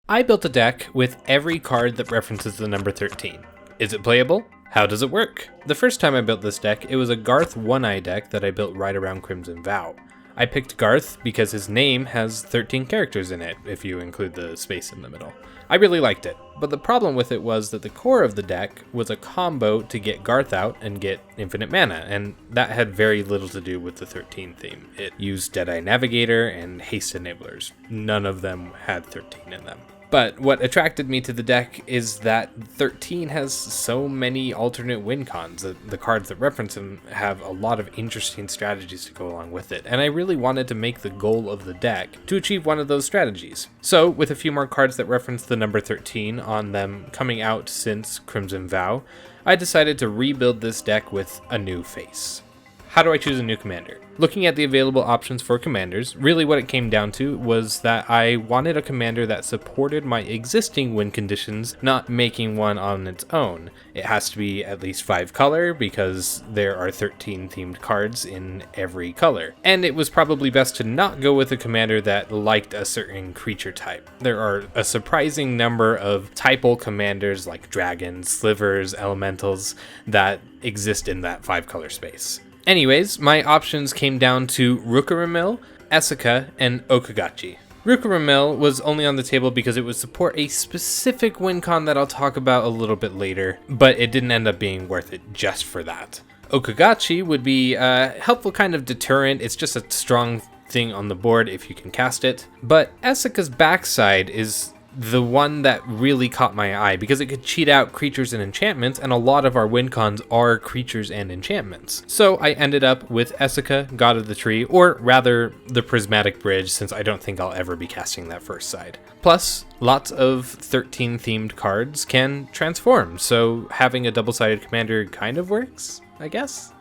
I built a deck with every card that references the number 13. Is it playable? How does it work? The first time I built this deck, it was a Garth One-Eye deck that I built right around Crimson Vow. I picked Garth because his name has 13 characters in it, if you include the space in the middle. I really liked it, but the problem with it was that the core of the deck was a combo to get Garth out and get infinite mana, and that had very little to do with the 13 theme. It used Deadeye Navigator and Haste Enablers. None of them had 13 in them. But what attracted me to the deck is that 13 has so many alternate win cons. The cards that reference them have a lot of interesting strategies to go along with it, and I really wanted to make the goal of the deck to achieve one of those strategies. So, with a few more cards that reference the number 13 on them coming out since Crimson Vow, I decided to rebuild this deck with a new face. How do I choose a new commander? Looking at the available options for commanders, really what it came down to was that I wanted a commander that supported my existing win conditions, not making one on its own. It has to be at least 5 color because there are 13 themed cards in every color. And it was probably best to not go with a commander that liked a certain creature type. There are a surprising number of typal commanders like dragons, slivers, elementals that exist in that 5 color space. Anyways, my options came down to Rukaramil, Esika, and Okagachi. Rukaramil was only on the table because it would support a specific win con that I'll talk about a little bit later, but it didn't end up being worth it just for that. Okagachi would be a helpful kind of deterrent. It's just a strong thing on the board if you can cast it. But Esika's backside is the one that really caught my eye because it could cheat out creatures and enchantments, and a lot of our win cons are creatures and enchantments. So I ended up with Esika, God of the Tree, or rather the Prismatic Bridge, since I don't think I'll ever be casting that first side. Plus, lots of 13 themed cards can transform, so having a double-sided commander kind of works, I guess.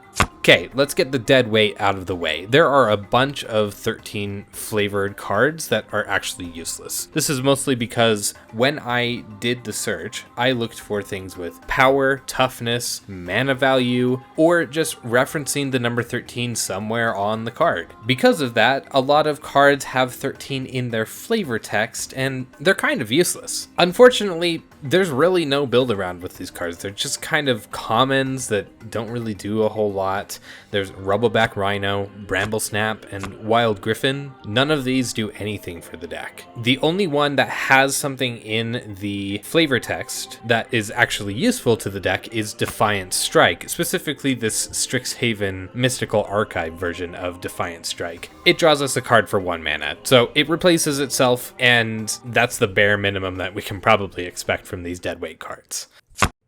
Okay, let's get the dead weight out of the way. There are a bunch of 13 flavored cards that are actually useless. This is mostly because when I did the search, I looked for things with power, toughness, mana value, or just referencing the number 13 somewhere on the card. Because of that, a lot of cards have 13 in their flavor text, and they're kind of useless. Unfortunately, there's really no build around with these cards. They're just kind of commons that don't really do a whole lot. There's Rubbleback Rhino, Bramble Snap, and Wild Griffin. None of these do anything for the deck. The only one that has something in the flavor text that is actually useful to the deck is Defiant Strike, specifically this Strixhaven Mystical Archive version of Defiant Strike. It draws us a card for 1 mana, so it replaces itself, and that's the bare minimum that we can probably expect from these deadweight cards.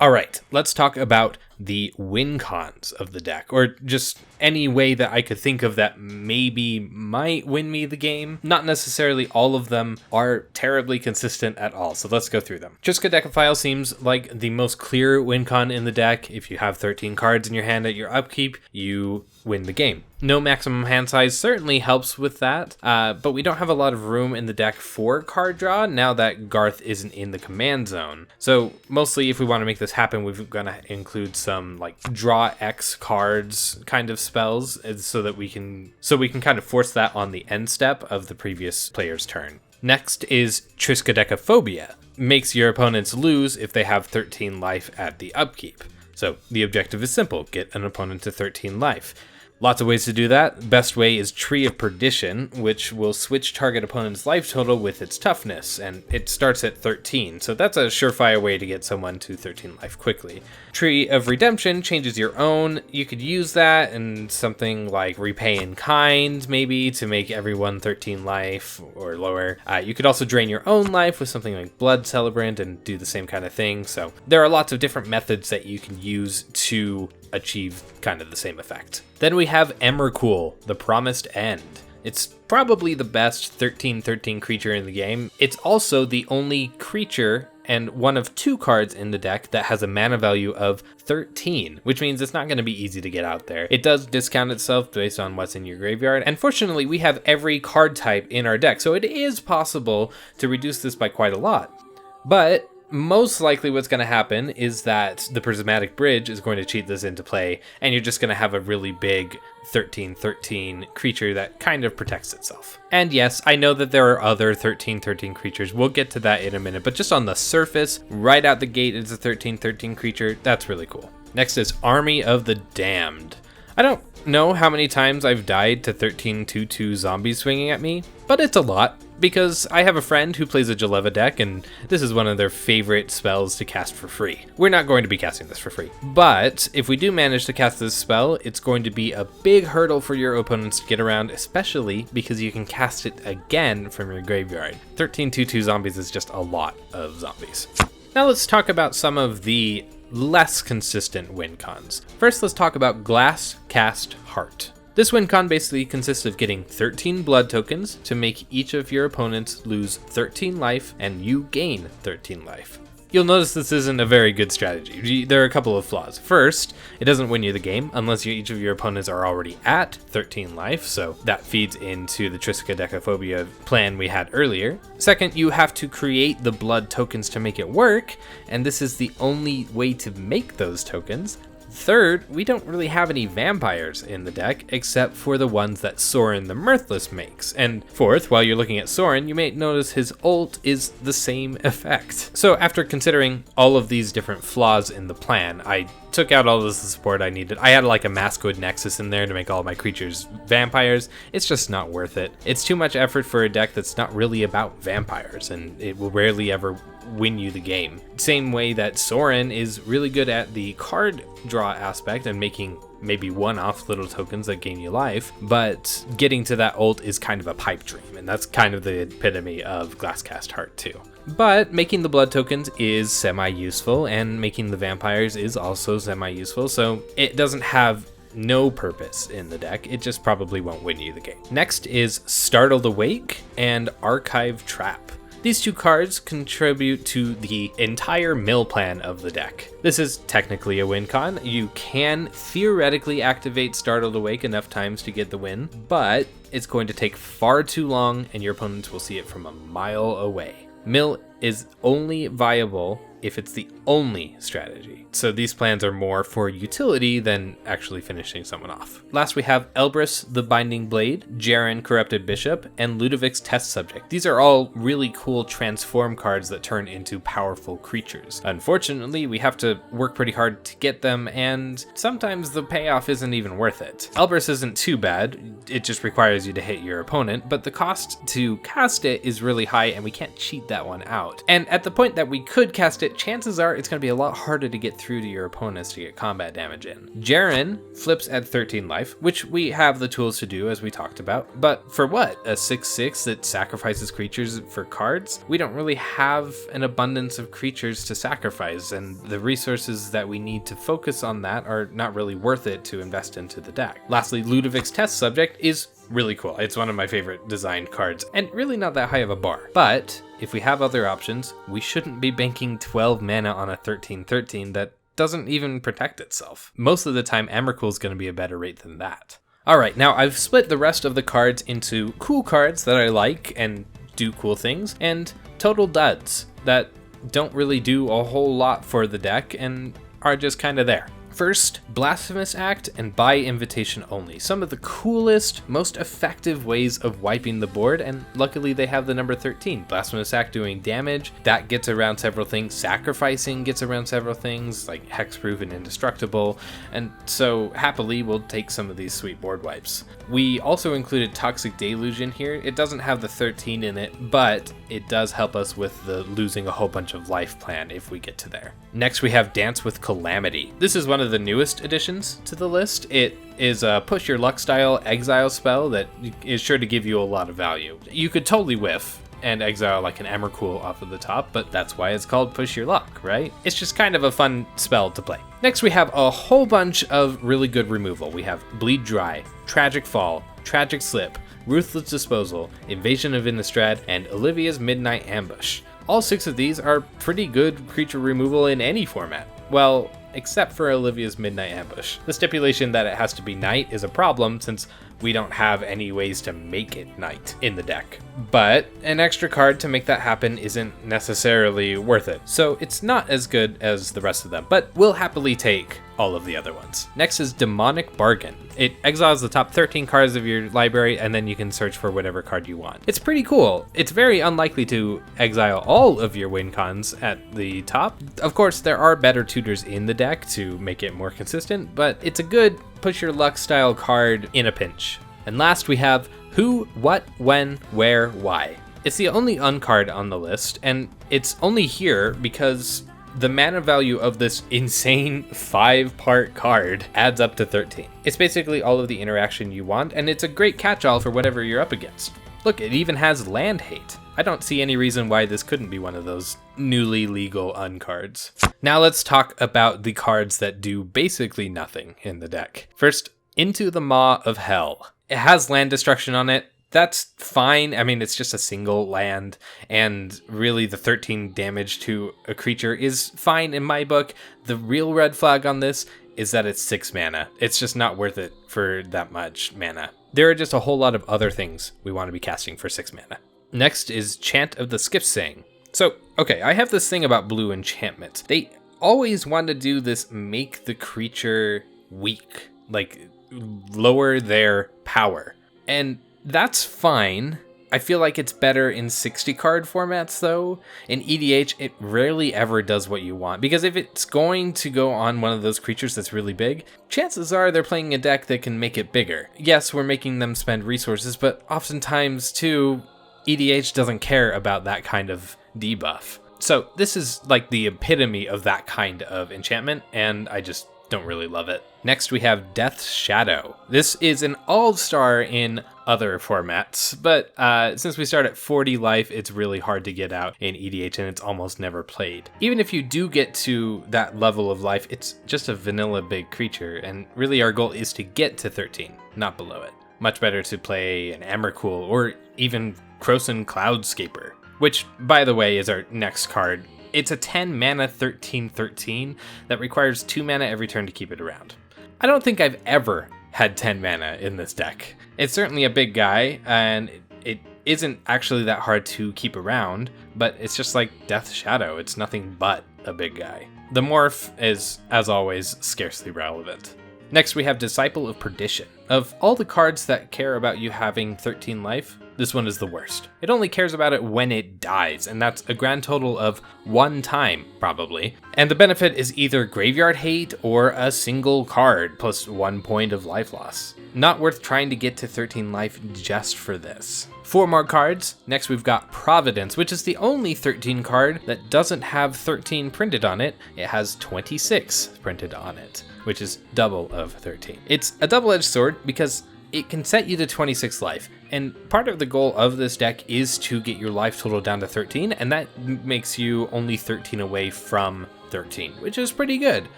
Alright, let's talk about the win cons of the deck, or just any way that I could think of that maybe might win me the game. Not necessarily all of them are terribly consistent at all, so let's go through them. Triskaidekaphile seems like the most clear win con in the deck. If you have 13 cards in your hand at your upkeep, you win the game. No maximum hand size certainly helps with that, but we don't have a lot of room in the deck for card draw now that Garth isn't in the command zone. So mostly if we want to make this happen, we're going to include some like draw X cards kind of spells so we can kind of force that on the end step of the previous player's turn. Next is Triskaidekaphobia. Makes your opponents lose if they have 13 life at the upkeep. So the objective is simple, get an opponent to 13 life. Lots of ways to do that. Best way is Tree of Perdition, which will switch target opponent's life total with its toughness, and it starts at 13, so that's a surefire way to get someone to 13 life quickly. Tree of Redemption changes your own. You could use that and something like Repay in Kind, maybe, to make everyone 13 life or lower. You could also drain your own life with something like Blood Celebrant and do the same kind of thing, so there are lots of different methods that you can use to achieve kind of the same effect. Then we have Emrakul, the Promised End. It's probably the best 13/13 creature in the game. It's also the only creature and one of 2 cards in the deck that has a mana value of 13, which means it's not going to be easy to get out there. It does discount itself based on what's in your graveyard, and fortunately we have every card type in our deck, so it is possible to reduce this by quite a lot. But most likely what's going to happen is that the Prismatic Bridge is going to cheat this into play, and you're just going to have a really big 13/13 creature that kind of protects itself. And yes, I know that there are other 13/13 creatures. We'll get to that in a minute, but just on the surface, right out the gate, it's a 13/13 creature. That's really cool. Next is Army of the Damned. I don't know how many times I've died to 13/2/2 zombies swinging at me, but it's a lot, because I have a friend who plays a Jaleva deck, and this is one of their favorite spells to cast for free. We're not going to be casting this for free, but if we do manage to cast this spell, it's going to be a big hurdle for your opponents to get around, especially because you can cast it again from your graveyard. 13/2/2 zombies is just a lot of zombies. Now let's talk about some of the less consistent win cons. First, let's talk about Glass Cast Heart. This win con basically consists of getting 13 blood tokens to make each of your opponents lose 13 life and you gain 13 life. You'll notice this isn't a very good strategy. There are a couple of flaws. First, it doesn't win you the game unless each of your opponents are already at 13 life, so that feeds into the Triska Decaphobia plan we had earlier. Second, you have to create the blood tokens to make it work, and this is the only way to make those tokens. Third, we don't really have any vampires in the deck except for the ones that Sorin the Mirthless makes. And fourth, while you're looking at Sorin, you may notice his ult is the same effect. So after considering all of these different flaws in the plan, I took out all of the support I needed. I had like a Masquid Nexus in there to make all my creatures vampires. It's just not worth it. It's too much effort for a deck that's not really about vampires, and it will rarely ever win you the game. Same way that Sorin is really good at the card draw aspect and making maybe one-off little tokens that gain you life, but getting to that ult is kind of a pipe dream, and that's kind of the epitome of Glasscast Heart too. But making the blood tokens is semi-useful, and making the vampires is also semi-useful, so it doesn't have no purpose in the deck. It just probably won't win you the game. Next is Startled Awake and Archive Trap. These two cards contribute to the entire mill plan of the deck. This is technically a win con. You can theoretically activate Startled Awake enough times to get the win, but it's going to take far too long and your opponents will see it from a mile away. Mill is only viable if it's the only strategy. So these plans are more for utility than actually finishing someone off. Last we have Elbrus the Binding Blade, Jaren Corrupted Bishop, and Ludovic's Test Subject. These are all really cool transform cards that turn into powerful creatures. Unfortunately, we have to work pretty hard to get them, and sometimes the payoff isn't even worth it. Elbrus isn't too bad, it just requires you to hit your opponent, but the cost to cast it is really high and we can't cheat that one out. And at the point that we could cast it, chances are it's going to be a lot harder to get through to your opponents to get combat damage in. Jaren flips at 13 life, which we have the tools to do as we talked about, but for what? A 6/6 that sacrifices creatures for cards? We don't really have an abundance of creatures to sacrifice, and the resources that we need to focus on that are not really worth it to invest into the deck. Lastly, Ludovic's Test Subject is really cool. It's one of my favorite designed cards, and really not that high of a bar. But if we have other options, we shouldn't be banking 12 mana on a 13/13 that doesn't even protect itself. Most of the time, Emrakul is going to be a better rate than that. Alright, now I've split the rest of the cards into cool cards that I like and do cool things, and total duds that don't really do a whole lot for the deck and are just kind of there. First, Blasphemous Act and By Invitation Only. Some of the coolest, most effective ways of wiping the board, and luckily they have the number 13. Blasphemous Act doing damage, that gets around several things. Sacrificing gets around several things, like Hexproof and Indestructible, and so happily we'll take some of these sweet board wipes. We also included Toxic Deluge in here. It doesn't have the 13 in it, but it does help us with the losing a whole bunch of life plan if we get to there. Next we have Dance with Calamity. This is one of the newest additions to the list. It is a push your luck style exile spell that is sure to give you a lot of value. You could totally whiff and exile like an Emrakul off of the top, but that's why it's called Push Your Luck, right? It's just kind of a fun spell to play. Next we have a whole bunch of really good removal. We have Bleed Dry, Tragic Fall, Tragic Slip, Ruthless Disposal, Invasion of Innistrad, and Olivia's Midnight Ambush. All 6 of these are pretty good creature removal in any format. Well, except for Olivia's Midnight Ambush. The stipulation that it has to be night is a problem since we don't have any ways to make it night in the deck. But an extra card to make that happen isn't necessarily worth it, so it's not as good as the rest of them, but we'll happily take all of the other ones. Next is Demonic Bargain. It exiles the top 13 cards of your library, and then you can search for whatever card you want. It's pretty cool. It's very unlikely to exile all of your win cons at the top. Of course, there are better tutors in the deck to make it more consistent, but it's a good push your luck style card in a pinch. And last we have Who, What, When, Where, Why. It's the only uncard on the list, and it's only here because the mana value of this insane 5-part card adds up to 13. It's basically all of the interaction you want, and it's a great catch-all for whatever you're up against. Look, it even has land hate. I don't see any reason why this couldn't be one of those newly legal uncards. Now let's talk about the cards that do basically nothing in the deck. First, Into the Maw of Hell. It has land destruction on it. That's fine. I mean, it's just a single land, and really the 13 damage to a creature is fine in my book. The real red flag on this is that it's 6 mana. It's just not worth it for that much mana. There are just a whole lot of other things we want to be casting for 6 mana. Next is Chant of the Skipsang. So, okay, I have this thing about blue enchantments. They always want to do this make the creature weak, like lower their power. And that's fine. I feel like it's better in 60 card formats though. In EDH, it rarely ever does what you want, because if it's going to go on one of those creatures that's really big, chances are they're playing a deck that can make it bigger. Yes, we're making them spend resources, but oftentimes too, EDH doesn't care about that kind of debuff. So this is like the epitome of that kind of enchantment, and I just don't really love it. Next we have Death's Shadow. This is an all-star in other formats, but since we start at 40 life, it's really hard to get out in EDH, and it's almost never played. Even if you do get to that level of life, it's just a vanilla big creature, and really our goal is to get to 13, not below it. Much better to play an Emrakul or even Krosan Cloudscaper, which, by the way, is our next card. It's a 10 mana 13/13 that requires 2 mana every turn to keep it around. I don't think I've ever had 10 mana in this deck. It's certainly a big guy, and it isn't actually that hard to keep around, but it's just like Death's Shadow. It's nothing but a big guy. The morph is, as always, scarcely relevant. Next we have Disciple of Perdition. Of all the cards that care about you having 13 life, this one is the worst. It only cares about it when it dies, and that's a grand total of 1 time, probably. And the benefit is either Graveyard Hate or a single card plus 1 point of life loss. Not worth trying to get to 13 life just for this. 4 more cards. Next we've got Providence, which is the only 13 card that doesn't have 13 printed on it. It has 26 printed on it, which is double of 13. It's a double-edged sword because it can set you to 26 life, and part of the goal of this deck is to get your life total down to 13, and that makes you only 13 away from 13, which is pretty good.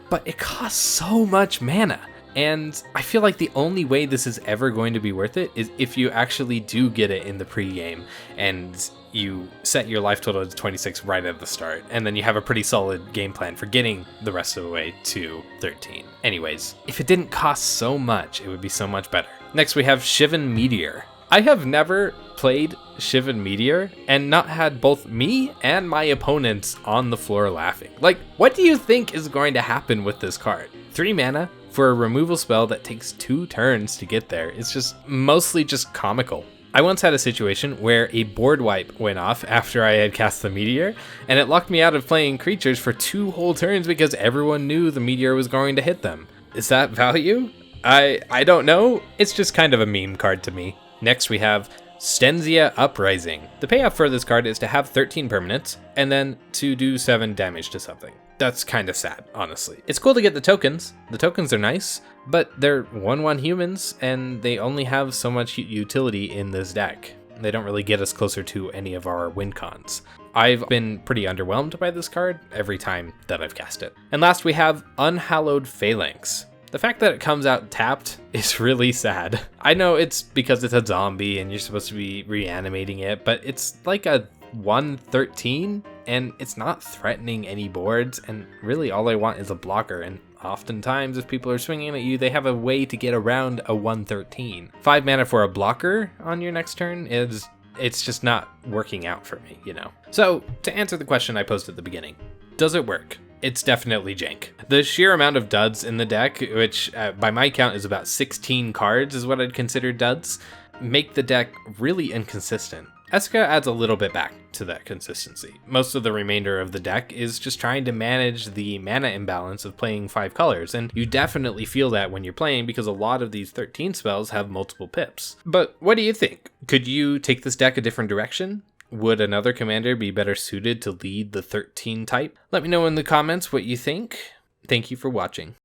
But it costs so much mana, and I feel like the only way this is ever going to be worth it is if you actually do get it in the pregame, and you set your life total to 26 right at the start, and then you have a pretty solid game plan for getting the rest of the way to 13. Anyways, if it didn't cost so much, it would be so much better. Next we have Shivan Meteor. I have never played Shivan Meteor and not had both me and my opponents on the floor laughing. Like, what do you think is going to happen with this card? 3 mana for a removal spell that takes 2 turns to get there. It's just mostly just comical. I once had a situation where a board wipe went off after I had cast the Meteor, and it locked me out of playing creatures for 2 whole turns because everyone knew the Meteor was going to hit them. Is that value? I don't know. It's just kind of a meme card to me. Next we have Stenzia Uprising. The payoff for this card is to have 13 permanents, and then to do 7 damage to something. That's kind of sad, honestly. It's cool to get the tokens. The tokens are nice, but they're 1/1 humans, and they only have so much utility in this deck. They don't really get us closer to any of our win cons. I've been pretty underwhelmed by this card every time that I've cast it. And last we have Unhallowed Phalanx. The fact that it comes out tapped is really sad. I know it's because it's a zombie and you're supposed to be reanimating it, but it's like a 1/13 and it's not threatening any boards, and really all I want is a blocker, and Oftentimes, if people are swinging at you, they have a way to get around a 1/13. 5 mana for a blocker on your next turn it's just not working out for me, you know? So, to answer the question I posed at the beginning, does it work? It's definitely jank. The sheer amount of duds in the deck, which by my count is about 16 cards is what I'd consider duds, make the deck really inconsistent. Eska adds a little bit back to that consistency. Most of the remainder of the deck is just trying to manage the mana imbalance of playing 5 colors, and you definitely feel that when you're playing because a lot of these 13 spells have multiple pips. But what do you think? Could you take this deck a different direction? Would another commander be better suited to lead the 13 type? Let me know in the comments what you think. Thank you for watching.